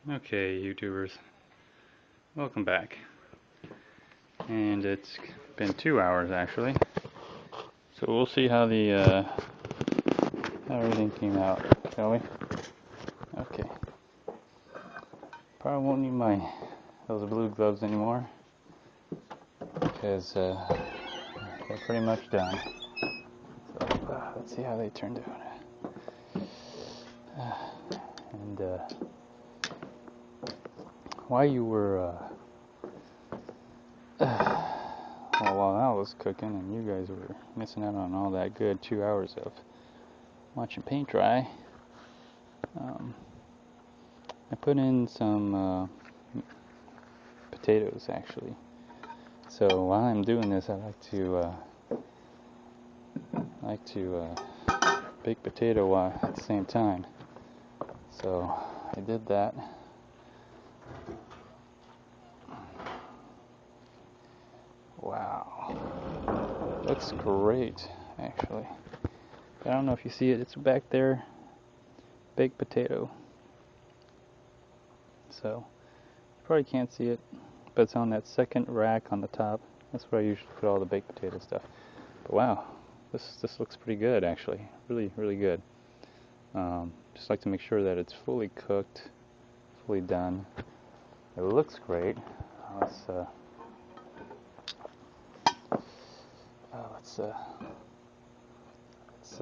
Okay, YouTubers, welcome back. And it's been 2 hours actually, so we'll see how how everything came out, shall we? Okay. Probably won't need those blue gloves anymore because they're pretty much done. So let's see how they turned out. And while you were well, while I was cooking and you guys were missing out on all that good 2 hours of watching paint dry, I put in some potatoes actually. So while I'm doing this, I like to bake potato at the same time. So I did that. Wow, looks great actually. I don't know if you see it. It's back there, baked potato. So you probably can't see it, but it's on that second rack on the top. That's where I usually put all the baked potato stuff. But wow, this looks pretty good actually. Really good. Just like to make sure that it's fully cooked, fully done. It looks great. Let's let's uh, let's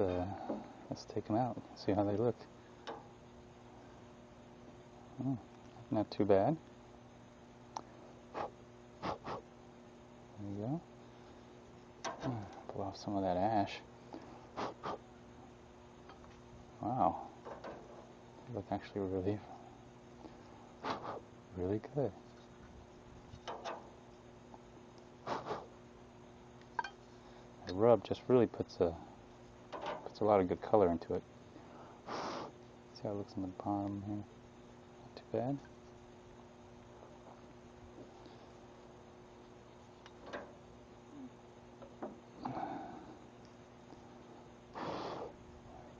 let's take them out. See how they look. Oh, not too bad. There you go. Pull off some of that ash. Wow, they look actually really good. The rub just really puts a lot of good color into it. See how it looks on the bottom here. Not too bad. There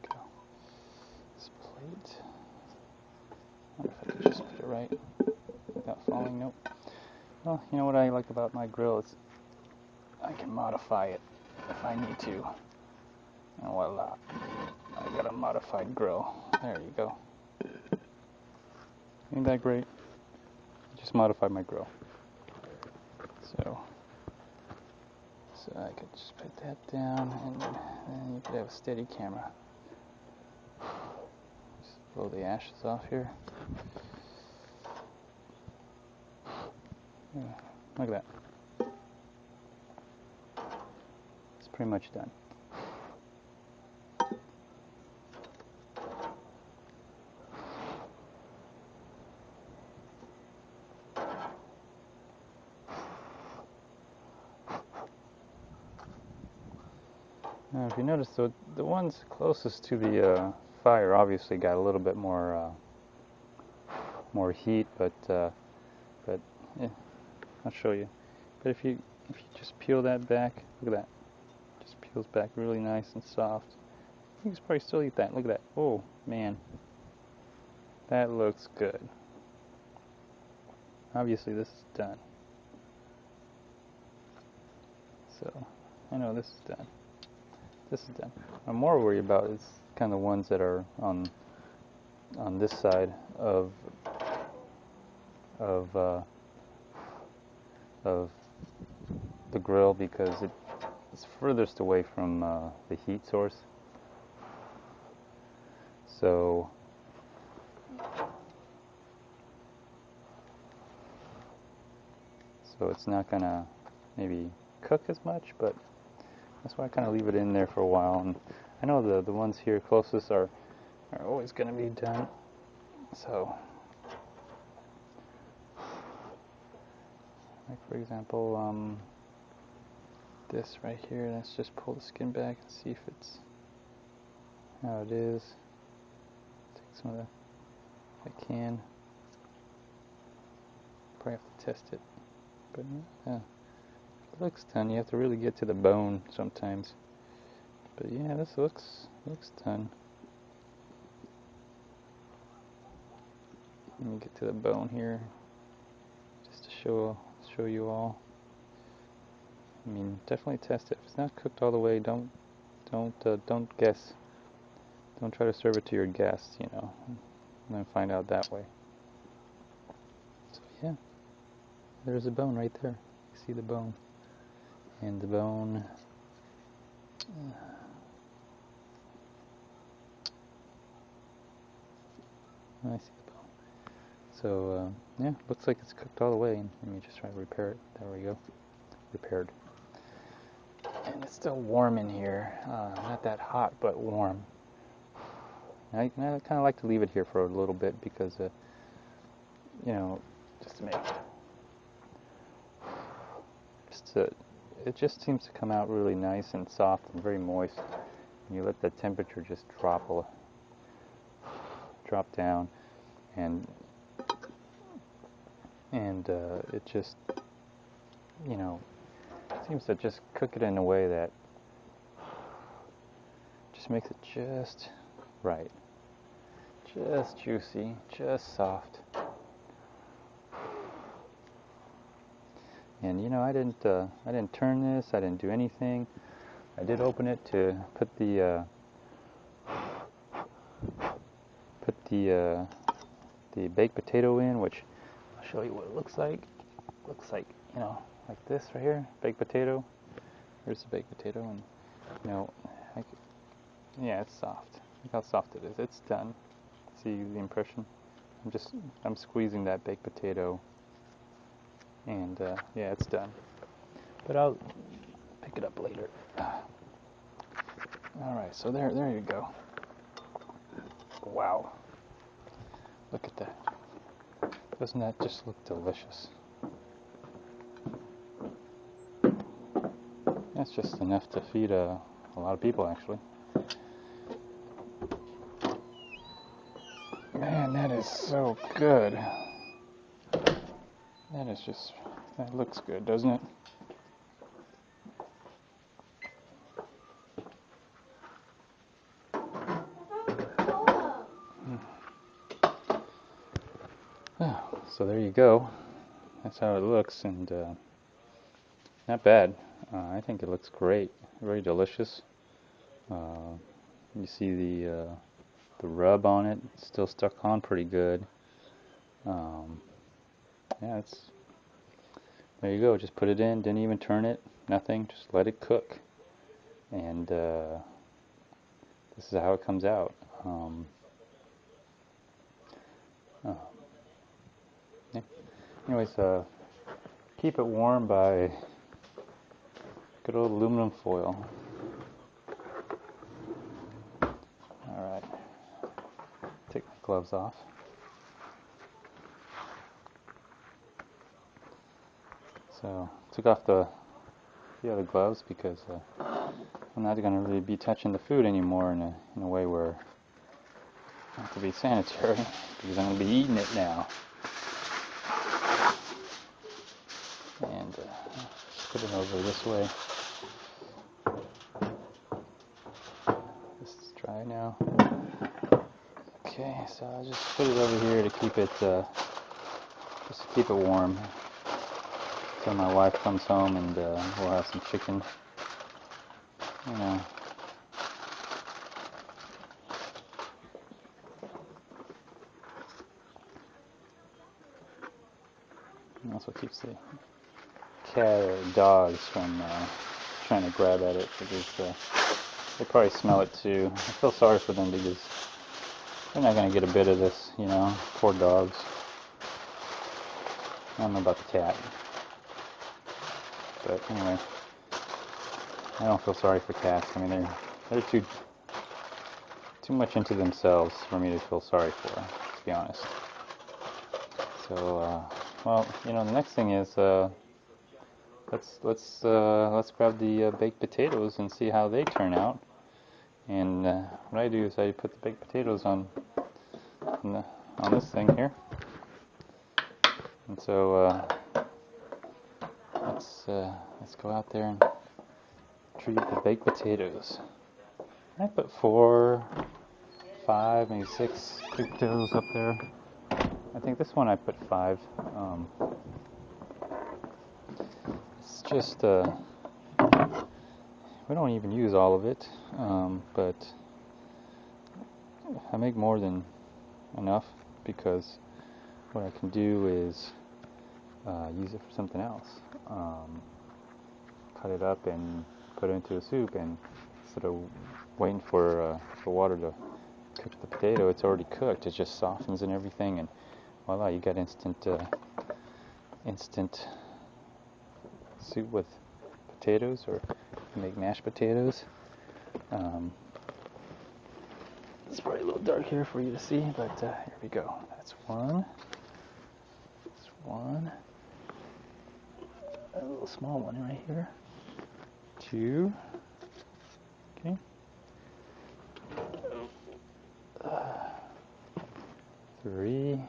we go. This plate. I wonder if I can just put it right without falling. Nope. Well, you know what I like about my grill is I can modify it if I need to. And voila, I got a modified grill. There you go. Ain't that great? I just modified my grill. So I could just put that down, and then you could have a steady camera. Just blow the ashes off here. Yeah, look at that. It's pretty much done. Now, if you notice, the ones closest to the fire obviously got a little bit more heat, but yeah, I'll show you. But if you just peel that back, look at that. Just peels back really nice and soft. You can probably still eat that. Look at that. Oh man, that looks good. Obviously, this is done. So I know this is done. This is done. I'm more worried about is kind of the ones that are on this side of the grill because it's furthest away from the heat source. So it's not gonna maybe cook as much, but that's why I kind of leave it in there for a while. And I know the ones here closest are always gonna be done. So, like for example, this right here. Let's just pull the skin back and see if it's how it is. Take some of the, if I can. Probably have to test it, but yeah, it looks done. You have to really get to the bone sometimes. But yeah, this looks done. Let me get to the bone here, just to show you all. I mean, definitely test it. If it's not cooked all the way, don't guess. Don't try to serve it to your guests, you know, and then find out that way. So yeah, there's a bone right there. You see the bone, and the bone. I see the bone. So yeah, looks like it's cooked all the way. Let me just try to repair it. There we go, repaired. And it's still warm in here. Not that hot, but warm. I kind of like to leave it here for a little bit because, you know, just to make it just seems to come out really nice and soft and very moist. And you let the temperature just drop down, and it just, you know, seems to just cook it in a way that just makes it just right. Just juicy, just soft. And you know, I didn't turn this. I didn't do anything. I did open it to put the baked potato in, which I'll show you what it looks like. It looks like, you know, like this right here, baked potato. Here's the baked potato, and you know, yeah, it's soft. Look how soft it is. It's done. See the impression? I'm squeezing that baked potato, and yeah, it's done. But I'll pick it up later. All right, so there you go. Wow, look at that. Doesn't that just look delicious? That's just enough to feed a lot of people, actually. Man, that is so good. That looks good, doesn't it? So there you go. That's how it looks, and not bad. I think it looks great. Very delicious. You see the rub on it, it's still stuck on pretty good. Yeah, there you go. Just put it in. Didn't even turn it. Nothing. Just let it cook. And this is how it comes out. Yeah. Anyways, keep it warm by good old aluminum foil. Alright. Take my gloves off. So, took off the other gloves because I'm not going to really be touching the food anymore in a way where I have to be sanitary, because I'm going to be eating it now. And put it over this way. This is dry now. Okay, so I'll just put it over here to keep it just to keep it warm. So my wife comes home and we'll have some chicken. You know. And also keeps the cat or dogs from trying to grab at it, because they probably smell it too. I feel sorry for them because they're not going to get a bit of this, you know. Poor dogs. I don't know about the cat. But anyway, I don't feel sorry for cats. I mean, they're too much into themselves for me to feel sorry for, to be honest. So, well, you know, the next thing is let's grab the baked potatoes and see how they turn out. And what I do is I put the baked potatoes on this thing here. And so let's go out there and treat the baked potatoes. I put 4, 5, maybe 6 baked potatoes up there. I think this one I put 5. It's just, we don't even use all of it, but I make more than enough because what I can do is use it for something else. Cut it up and put it into a soup, and instead of waiting for water to cook the potato, it's already cooked. It just softens and everything, and voila, you got instant soup with potatoes, or you make mashed potatoes. It's probably a little dark here for you to see, but here we go. That's one. That's one. A little small one right here. 2. Okay. 3.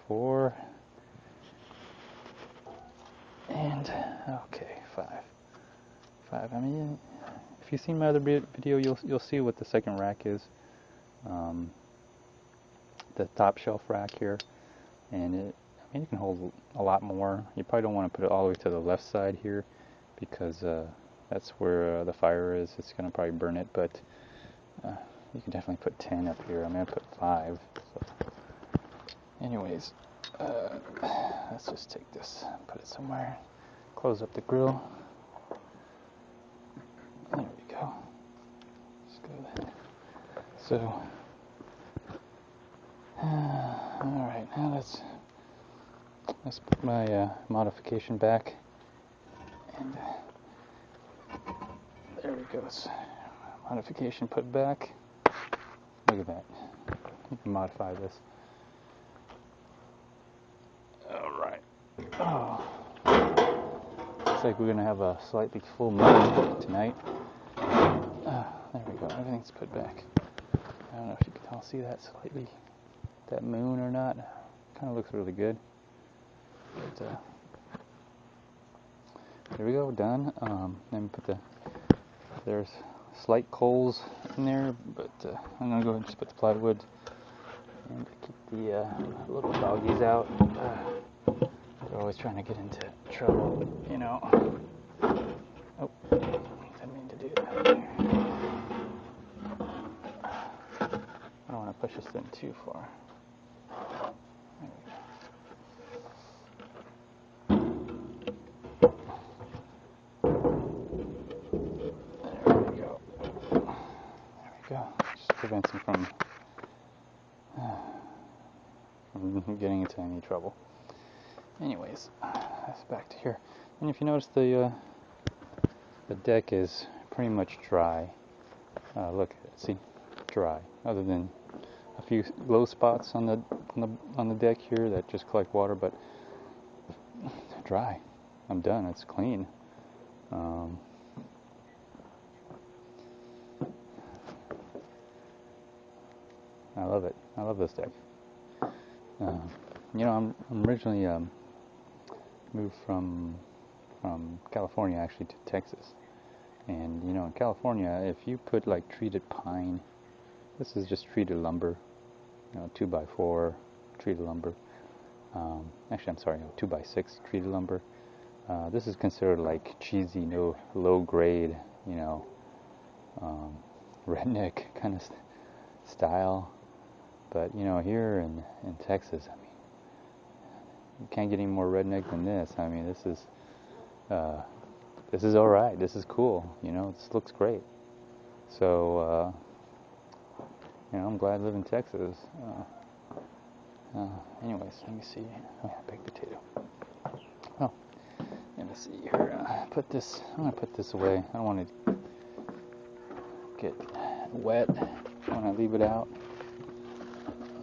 4. And okay, 5. I mean, if you've seen my other video, you'll see what the second rack is. The top shelf rack here, and I mean, you can hold a lot more. You probably don't want to put it all the way to the left side here because that's where the fire is. It's going to probably burn it, but you can definitely put 10 up here. I'm going to put 5. So. Anyways, let's just take this, put it somewhere, close up the grill. There we go. That's good. So, alright, now let's put my modification back, and there it goes. Modification put back. Look at that. You can modify this. Alright. Oh. Looks like we're going to have a slightly full moon tonight. There we go. Everything's put back. I don't know if you can all see that slightly, that moon or not. Kind of looks really good. But, there we go. Done. Let me put there's slight coals in there, but I'm going to go ahead and just put the plywood and keep the little doggies out. They're always trying to get into trouble, you know. Oh, didn't mean to do that. I don't want to push this thing too far. There we go. There we go. Just prevents them from getting into any trouble. Anyways, that's back to here. And if you notice, the deck is pretty much dry. Look at it. See, dry. Other than a few low spots on the deck here that just collect water, but dry. I'm done. It's clean. I love it. I love this deck. You know, I'm originally moved from California actually to Texas, and you know, in California, if you put like treated pine, this is just treated lumber, you know, 2x4 treated lumber. Actually, I'm sorry, 2x6 treated lumber. This is considered like cheesy, no low grade, you know, redneck kind of style. But you know, here in Texas, I mean, you can't get any more redneck than this. I mean, this is all right. This is cool. You know, this looks great. So, you know, I'm glad I live in Texas. Anyways, let me see. Oh, yeah, baked potato. Oh, let me see here. I'm gonna put this away. I don't want to get wet when I leave it out.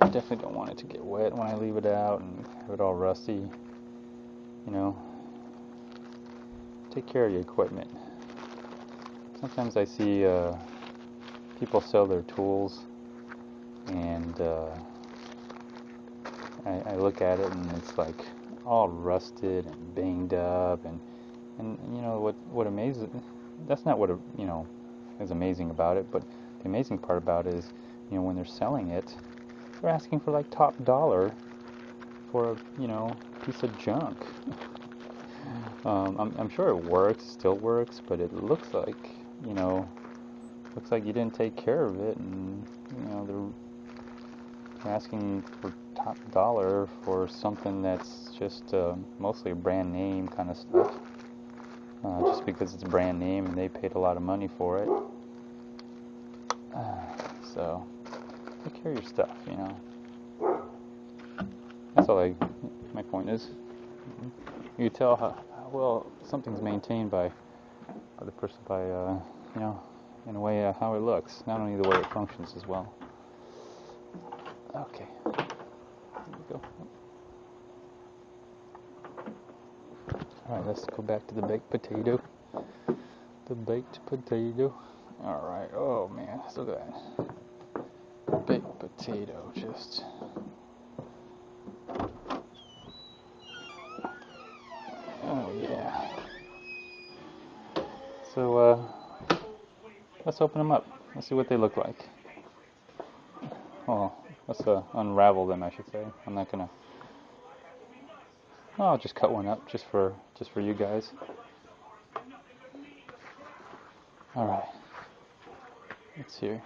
I definitely don't want it to get wet when I leave it out and have it all rusty. You know, take care of your equipment. Sometimes I see people sell their tools, and I look at it and it's like all rusted and banged up, and you know what amazes, that's not what you know is amazing about it, but the amazing part about it is, you know, when they're selling it, they're asking for like top dollar for a, you know, piece of junk. I'm sure it works, still works, but it looks like, you know, looks like you didn't take care of it, and you know they're asking for top dollar for something that's just mostly a brand name kind of stuff, just because it's a brand name and they paid a lot of money for it. So take care of your stuff, you know. That's all my point is. You can tell how well something's maintained by the person, by you know, in a way how it looks, not only the way it functions as well. Okay, there we go. All right, let's go back to the baked potato. The baked potato. All right. Oh man, look at that baked potato. Just. Oh yeah. So let's open them up. Let's see what they look like. Well, let's unravel them, I should say. I'm not gonna. I'll just cut one up just for you guys. All right. Let's see.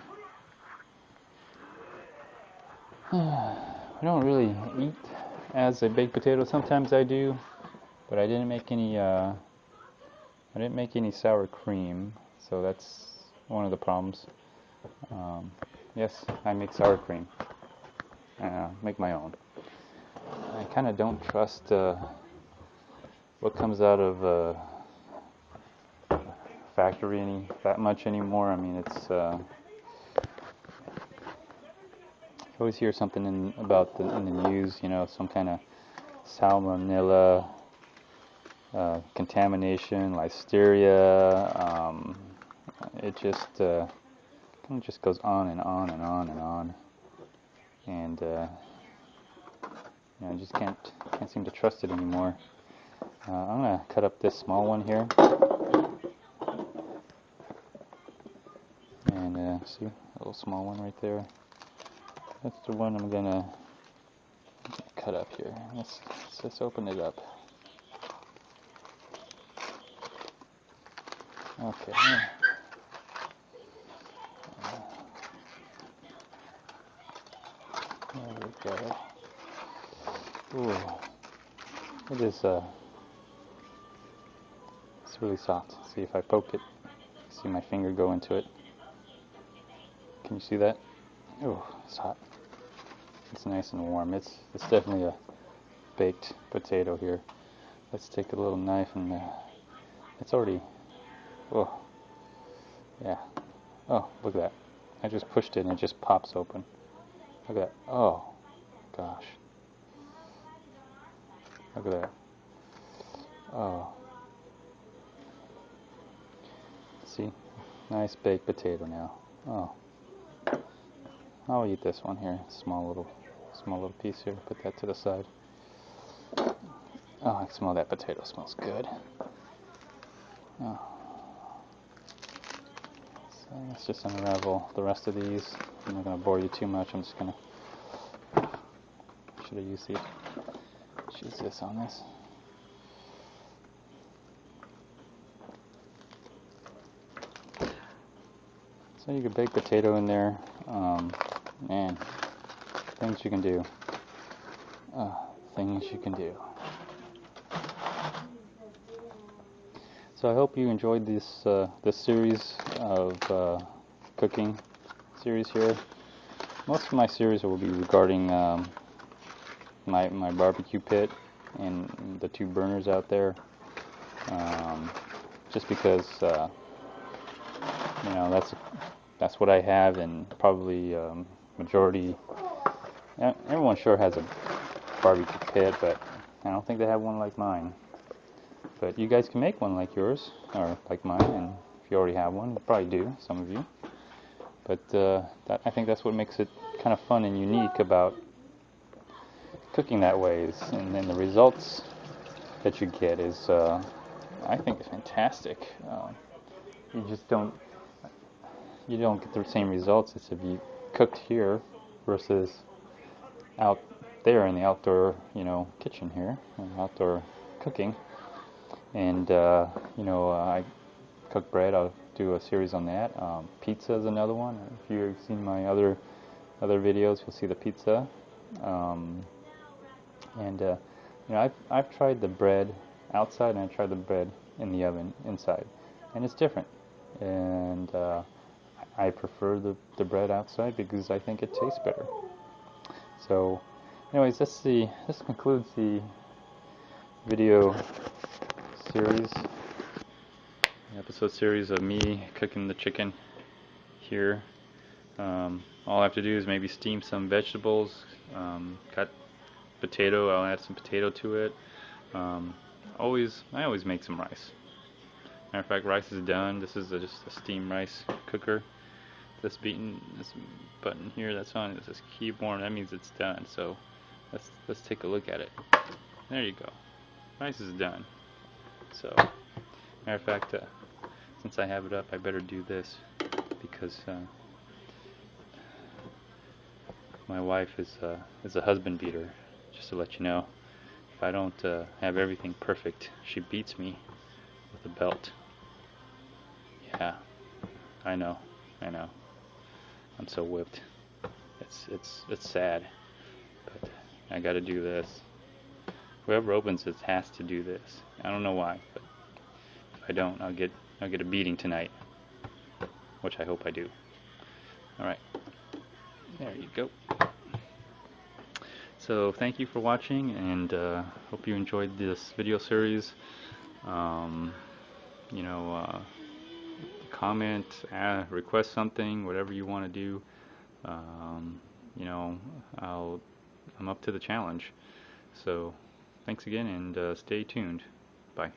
I don't really eat as a baked potato. Sometimes I do, but I didn't make any. I didn't make any sour cream, so that's one of the problems. Yes, I make sour cream. Make my own. I kind of don't trust what comes out of factory that much anymore. I mean, it's I always hear something in the news, you know, some kind of salmonella contamination, listeria. It just kind of just goes on and on and on and on, and you know, I just can't seem to trust it anymore. I'm gonna cut up this small one here, and see a little small one right there. That's the one I'm gonna cut up here. Let's just open it up. Okay. There we go. Ooh, it is. It's really soft. See if I poke it. See my finger go into it. Can you see that? Oh, it's hot. It's nice and warm. It's definitely a baked potato here. Let's take a little knife and it's already. Oh, yeah. Oh, look at that. I just pushed it and it just pops open. Look at that. Oh, gosh. Look at that. Oh. See? Nice baked potato now. Oh. I'll eat this one here. Small little piece here. Put that to the side. Oh, I can smell that potato. Smells good. Oh. So let's just unravel the rest of these. I'm not going to bore you too much. I'm just going to... Should I use this on this? So you can bake potato in there. Man, things you can do. Things you can do. So I hope you enjoyed this series of cooking series here. Most of my series will be regarding my barbecue pit and the 2 burners out there. Just because you know, that's what I have, and probably majority. Everyone sure has a barbecue pit, but I don't think they have one like mine. But you guys can make one like yours, or like mine, and if you already have one, you probably do, some of you. But I think that's what makes it kind of fun and unique about cooking that way, and then the results that you get is, I think, is fantastic. You just don't, you don't get the same results as if you cooked here versus out there in the outdoor, kitchen here, outdoor cooking. And I cook bread. I'll do a series on that. Pizza is another one. If you've seen my other videos, you'll see the pizza. I've tried the bread outside and I've tried the bread in the oven inside, and it's different. And I prefer the bread outside because I think it tastes better. So, anyways, this concludes the video series, episode series of me cooking the chicken here. All I have to do is maybe steam some vegetables, cut potato. I'll add some potato to it. I always make some rice. Matter of fact, rice is done. This is just a steam rice cooker. This button here that's on, this is keyboard. That means it's done. So let's take a look at it. There you go. Rice is done. So, matter of fact, since I have it up, I better do this because my wife is a husband beater. Just to let you know, if I don't have everything perfect, she beats me with a belt. Yeah, I know. I'm so whipped. It's sad, but I got to do this. Whoever opens this has to do this. I don't know why, but if I don't, I'll get a beating tonight, which I hope I do. All right, there you go. So thank you for watching, and hope you enjoyed this video series. Comment, request something, whatever you want to do. I'm up to the challenge. So thanks again, and stay tuned. Bye.